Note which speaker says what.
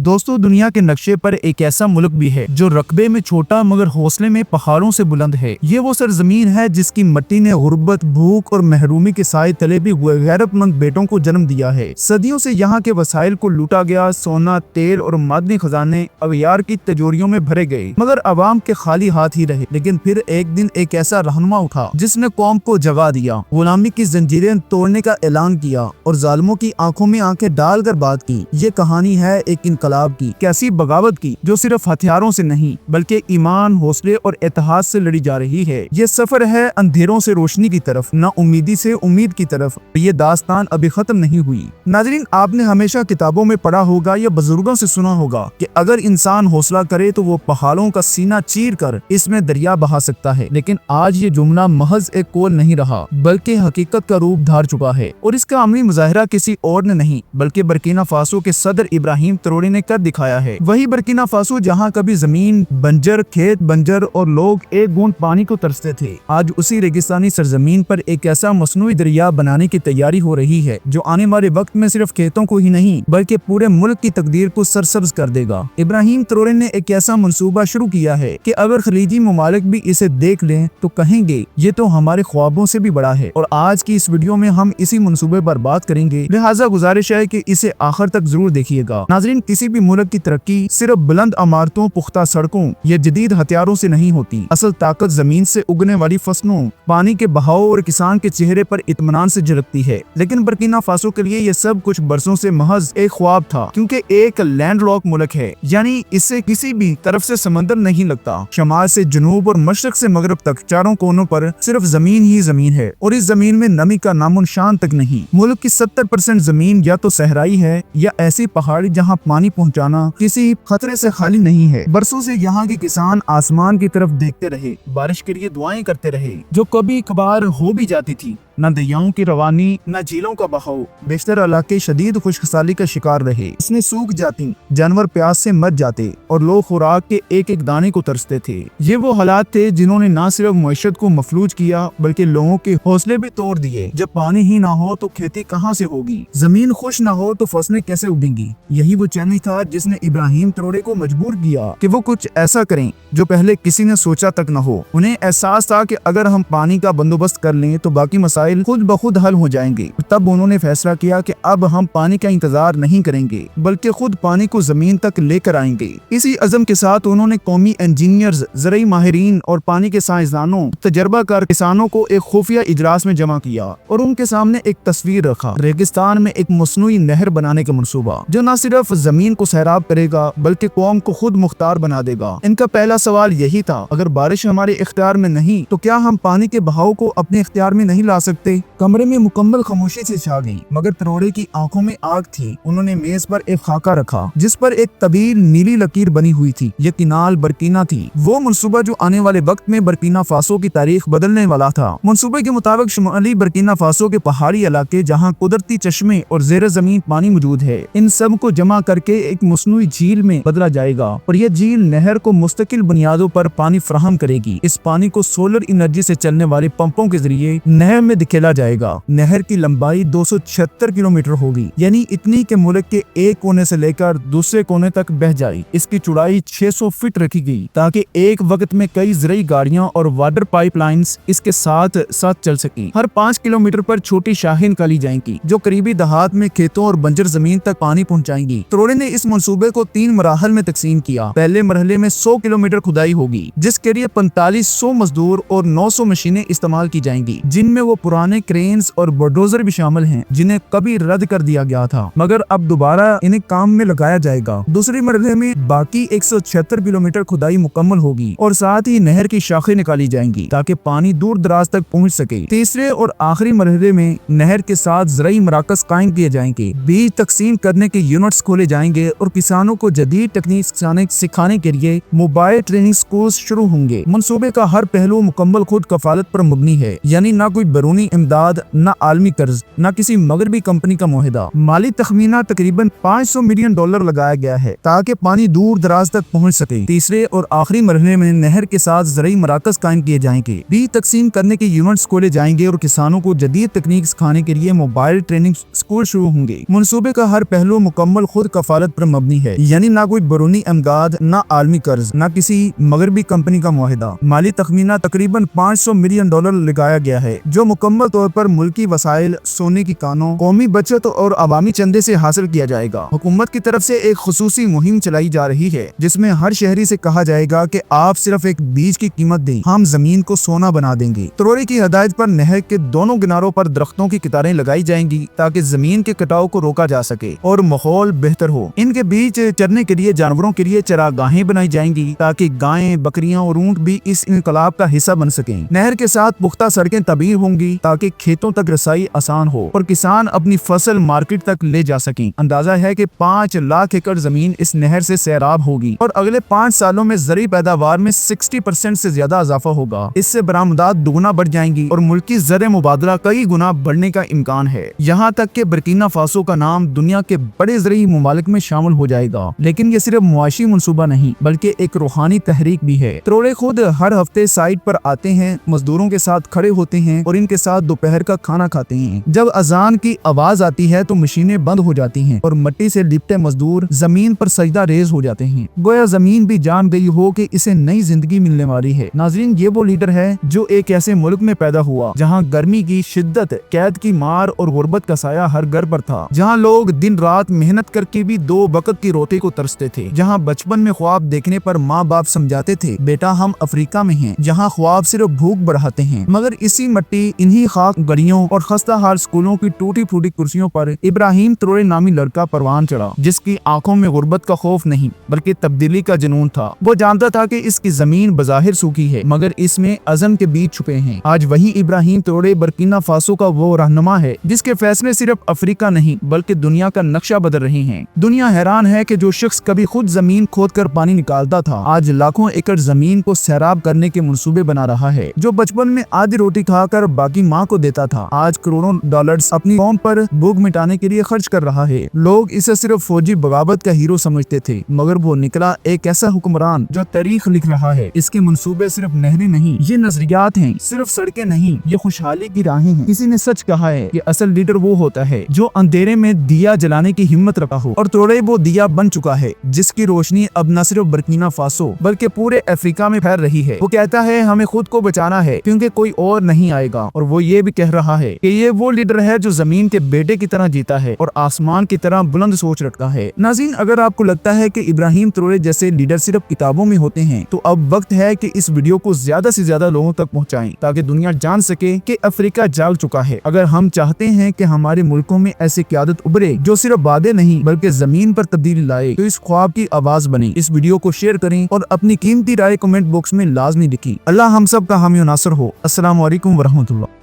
Speaker 1: दोस्तों, दुनिया के नक्शे पर एक ऐसा मुल्क भी है जो रकबे में छोटा मगर हौसले में पहाड़ों से बुलंद है। ये वो सरजमीन है जिसकी मिट्टी ने गुर्बत, भूख और महरूमी के साए तले भी गैरतमंद बेटों को जन्म दिया है। सदियों से यहाँ के वसाइल को लूटा गया, सोना, तेल और मादनी खजाने अवियार की तिजोरियों में भरे गए, मगर अवाम के खाली हाथ ही रहे। लेकिन फिर एक दिन एक ऐसा रहनुमा उठा जिसने कौम को जगा दिया, गुलामी की जंजीरें तोड़ने का ऐलान किया और जालिमों की आंखों में आंखें डालकर बात की। ये कहानी है एक इनकलाब की, कैसी बगावत की जो सिर्फ हथियारों से नहीं बल्कि ईमान, हौसले और इत्तेहाद से लड़ी जा रही है। ये सफर है अंधेरों से रोशनी की तरफ, ना उम्मीदी से उम्मीद की तरफ। ये दास्तान अभी खत्म नहीं हुई। नाज़रीन, आपने हमेशा किताबों में पढ़ा होगा या बुजुर्गों से सुना होगा कि अगर इंसान हौसला करे तो वो पहाड़ों का सीना चीर कर इसमें दरिया बहा सकता है। लेकिन आज ये जुमला महज एक कौल नहीं रहा बल्कि हकीकत का रूप धार चुका है, और इसका अमली मुजाहिरा किसी और ने नहीं बल्कि बर्किना फासो के सदर इब्राहिम ट्रोरे ने कर दिखाया है। वही बर्किना फासो जहाँ कभी जमीन बंजर, खेत बंजर और लोग एक बूंद पानी को तरसते थे, आज उसी रेगिस्तानी सरजमीन पर एक ऐसा मसनूई दरिया बनाने की तैयारी हो रही है जो आने वाले वक्त में सिर्फ खेतों को ही नहीं बल्कि पूरे मुल्क की तकदीर को सरसब्ज कर देगा। इब्राहिम ट्रोरे ने एक ऐसा मंसूबा शुरू किया है कि अगर खलीजी ममालिक भी इसे देख लें तो कहेंगे ये तो हमारे ख्वाबों से भी बड़ा है। और आज की इस वीडियो में हम इसी मंसूबे पर बात करेंगे, लिहाजा गुजारिश है कि इसे आखिर तक जरूर देखिएगा। नाज़रीन, किसी भी मुल्क की तरक्की सिर्फ बुलंद इमारतों, पुख्ता सड़कों या जदीद हथियारों से नहीं होती। असल ताकत जमीन से उगने वाली फसलों, पानी के बहाव और किसान के चेहरे पर इत्मीनान से झलकती है। लेकिन बर्किना फासो के लिए ये सब कुछ बरसों से महज एक ख्वाब था, क्योंकि एक लैंडलॉक मुल्क है, यानी इससे किसी भी तरफ से समंदर नहीं लगता। शमाल से जनूब और मशरक से मगरब तक चारों कोनों पर सिर्फ जमीन ही जमीन है, और इस जमीन में नमी का नामोनिशान तक नहीं। मुल्क की 70% जमीन या तो सहराई है या ऐसी पहाड़ी जहाँ पानी पहुँचाना किसी खतरे से खाली नहीं है। बरसों से यहाँ के किसान आसमान की तरफ देखते रहे, बारिश के लिए दुआएं करते रहे जो कभी कभार हो भी जाती थी। न दरियाओं की रवानी, न झीलों का बहाव, बेशतर इलाके शदीद खुशखसाली का शिकार रहे। इसने सूख जाती, जानवर प्यास से मर जाते और लोग खुराक के एक एक दाने को तरसते थे। ये वो हालात थे जिन्होंने न सिर्फ मईशत को मफलूज किया बल्कि लोगों के हौसले भी तोड़ दिए। जब पानी ही ना हो तो खेती कहाँ से होगी, जमीन खुश ना हो तो फसलें कैसे उगेंगी। यही वो चैलेंज था जिसने इब्राहिम ट्रोरे को मजबूर किया कि वो कुछ ऐसा करें जो पहले किसी ने सोचा तक न हो। उन्हें एहसास था कि अगर हम पानी का बंदोबस्त कर लें तो बाकी मसाइल खुद ब खुद हल हो जाएंगे। तब उन्होंने फैसला किया कि अब हम पानी का इंतजार नहीं करेंगे बल्कि खुद पानी को जमीन तक लेकर आएंगे। इसी अज़म के साथ उन्होंने कौमी इंजीनियर्स, ज़राई माहिरीन और पानी के साइंसदानों, तजर्बाकार किसानों को एक खुफिया इजलास में जमा किया और उनके सामने एक तस्वीर रखा, रेगिस्तान में एक मसनूई नहर बनाने का मंसूबा जो न सिर्फ जमीन को सैराब करेगा बल्कि कौम को खुद मुख्तार बना देगा। इनका पहला सवाल यही था, अगर बारिश हमारे इख्तियार में नहीं तो क्या हम पानी के बहाव को अपने इख्तियार में नहीं ला सकते। कमरे में मुकम्मल खामोशी से छा गई, मगर ट्रोरे की आंखों में आग थी। उन्होंने मेज पर एक खाका रखा जिस पर एक तवील नीली लकीर बनी हुई थी। ये किनाल बर्किना थी, वो मंसूबा जो आने वाले वक्त में बर्किना फासो की तारीख बदलने वाला था। मंसूबे के मुताबिक शुमाली बर्किना फासो के पहाड़ी इलाके जहाँ कुदरती चश्मे और ज़ेर जमीन पानी मौजूद है, इन सब को जमा करके एक मसनूई झील में बदला जाएगा और यह झील नहर को मुस्तकिल बुनियादों पर पानी फराहम करेगी। इस पानी को सोलर एनर्जी से चलने वाले पंपों के जरिए नहर में खेला जाएगा। नहर की लंबाई 276 किलोमीटर होगी, यानी इतनी के मुल्क के एक कोने से लेकर दूसरे कोने तक बह जाए। इसकी चौड़ाई 600 फीट रखी गई ताकि एक वक्त में कई ज़राई गाड़ियां और वाटर पाइपलाइंस इसके साथ साथ चल सकें। हर 5 किलोमीटर पर छोटी शाखें निकाली जाएंगी जो करीबी देहात में खेतों और बंजर जमीन तक पानी पहुँचाएंगी। ट्रोरे ने इस मंसूबे को 3 मराहल में तकसीम किया। पहले मरहले में 100 किलोमीटर खुदाई होगी जिसके लिए 4500 मजदूर और 900 मशीनें इस्तेमाल की जाएंगी, जिनमें वो पुराने क्रेन्स और बुलडोजर भी शामिल हैं जिन्हें कभी रद्द कर दिया गया था, मगर अब दोबारा इन्हें काम में लगाया जाएगा। दूसरे मरहले में बाकी 176 किलोमीटर खुदाई मुकम्मल होगी और साथ ही नहर की शाखें निकाली जाएंगी ताकि पानी दूर दराज तक पहुंच सके। तीसरे और आखिरी मरहले में नहर के साथ ज़राई मराकज़ कायम किए जाएंगे, बीज तकसीम करने के यूनिट्स खोले जाएंगे और किसानों को जदीद तकनीक सिखाने के लिए मोबाइल ट्रेनिंग स्कूल शुरू होंगे। मंसूबे का हर पहलू मुकम्मल खुद कफालत पर मबनी है, यानी न कोई बैरूनी बैरूनी इमदाद, न आलमी कर्ज, न किसी मगरबी कंपनी का मुआहदा। माली तखमीना तकरीबन $500 मिलियन लगाया गया है ताकि पानी दूर दराज तक पहुँच सके। तीसरे और आखिरी मरहले में नहर के साथ ज़राई मराकज कायम किए जाएंगे। बीज तकसीम करने के यूनिट्स खोले जाएंगे और किसानों को जदीद तकनीक सिखाने के लिए मोबाइल ट्रेनिंग स्कूल शुरू होंगे। मनसूबे का हर पहलू मुकम्मल खुद कफालत पर मबनी है, यानी ना कोई बैरूनी इमदाद, न आलमी कर्ज, न किसी मगरबी कंपनी का मुआहदा। माली तखमीना तकरीबन $500 मिलियन लगाया गया है, जो मुकम्मल तौर पर मुल्की वसाइल, सोने की कानों, कौमी बचत और अवामी चंदे से हासिल किया जाएगा। हुकूमत की तरफ से एक खुसूसी मुहिम चलाई जा रही है जिसमें हर शहरी से कहा जाएगा कि आप सिर्फ एक बीज की कीमत दें, हम जमीन को सोना बना देंगे। तरोरे की हदायत पर नहर के दोनों किनारों पर दरख्तों की कतारें लगाई जाएंगी ताकि जमीन के कटाव को रोका जा सके और माहौल बेहतर हो। इनके बीच चरने के लिए जानवरों के लिए चरागाहें बनाई जाएंगी ताकि गायें, बकरियां और ऊंट भी इस इनकलाब का हिस्सा बन सकें। नहर के साथ पुख्ता सड़कें तबीर होंगी ताकि खेतों तक रसाई आसान हो और किसान अपनी फसल मार्केट तक ले जा सकें। अंदाजा है कि 5 लाख एकड़ जमीन इस नहर से सैराब होगी और अगले 5 सालों में ज़रूरी पैदावार में 60% से ज्यादा इजाफा होगा। इससे बरामदात दुगुना बढ़ जाएंगी और मुल्की ज़र मुबादला कई गुना बढ़ने का इम्कान है। यहाँ तक कि बुर्किना फासो का नाम दुनिया के बड़े ज़रूरी ममालिक में शामिल हो जाएगा। लेकिन ये सिर्फ मुआशी मनसूबा नहीं बल्कि एक रूहानी तहरीक भी है। तरोड़े खुद हर हफ्ते साइट पर आते हैं, मजदूरों के साथ खड़े होते हैं और इनके साथ दोपहर का खाना खाते हैं। जब अजान की आवाज आती है तो मशीनें बंद हो जाती हैं और मिट्टी से लिपटे मजदूर जमीन पर सजदा रेज हो जाते हैं, गोया जमीन भी जान गई हो कि इसे नई जिंदगी मिलने वाली है। नाज़रीन, ये वो लीडर है जो एक ऐसे मुल्क में पैदा हुआ जहाँ गर्मी की शिद्दत, कैद की मार और गुर्बत का साया हर घर पर था, जहाँ लोग दिन रात मेहनत करके भी 2 वक्त की रोटी को तरसते थे, जहाँ बचपन में ख्वाब देखने पर माँ बाप समझाते थे बेटा हम अफ्रीका में हैं, जहाँ ख्वाब सिर्फ भूख बढ़ाते हैं। मगर इसी मिट्टी, इन्हीं खाक गलियों और खस्ता हाल स्कूलों की टूटी फूटी कुर्सियों पर इब्राहिम तरोड़े नामी लड़का परवान चढ़ा, जिसकी आंखों में गुर्बत का खौफ नहीं बल्कि तब्दीली का जुनून था। वो जानता था कि इसकी जमीन बज़ाहिर सूखी है मगर इसमें अज़म के बीज छुपे हैं। आज वही इब्राहिम तरोड़े बुर्किना फासो का वो रहनुमा है जिसके फैसले सिर्फ अफ्रीका नहीं बल्कि दुनिया का नक्शा बदल रहे हैं। दुनिया हैरान है कि जो शख्स कभी खुद जमीन खोद कर पानी निकालता था आज लाखों एकड़ जमीन को सैराब करने के मंसूबे बना रहा है। जो बचपन में आधी रोटी खाकर बाकी माँ को देता था आज करोड़ों डॉलर्स अपनी कौम पर भूख मिटाने के लिए खर्च कर रहा है। लोग इसे सिर्फ फौजी बगावत का हीरो समझते थे मगर वो निकला एक ऐसा हुक्मरान जो तारीख लिख रहा है। इसके मंसूबे सिर्फ नहरें नहीं, ये नजरियात हैं, सिर्फ सड़कें नहीं, ये खुशहाली की राहें हैं। किसी ने सच कहा है कि असल लीडर वो होता है जो अंधेरे में दिया जलाने की हिम्मत रखा हो और तरोड़े वो दिया बन चुका है जिसकी रोशनी अब न सिर्फ बुर्किना फासो बल्कि पूरे अफ्रीका में फैल रही है। वो कहता है हमें खुद को बचाना है क्योंकि कोई और नहीं आएगा और वो ये भी कह रहा है कि ये वो लीडर है जो जमीन के बेटे की तरह जीता है और आसमान की तरह बुलंद सोच रखता है। नाज़रीन, अगर आपको लगता है कि इब्राहिम तरोड़े जैसे लीडर सिर्फ किताबों में होते हैं तो अब वक्त है कि इस वीडियो को ज्यादा से ज्यादा लोगों तक पहुंचाएं ताकि दुनिया जान सके कि अफ्रीका जाग चुका है। अगर हम चाहते हैं कि हमारे मुल्कों में ऐसी क़यादत उभरे जो सिर्फ वादे नहीं बल्कि जमीन पर तब्दीली लाए तो इस ख्वाब की आवाज बने। इस वीडियो को शेयर करें और अपनी कीमती राय कमेंट बॉक्स में लाजमी लिखी। अल्लाह हम सब का हामी नासर हो। अस्सलाम वालेकुम व रहमतुल्लाह।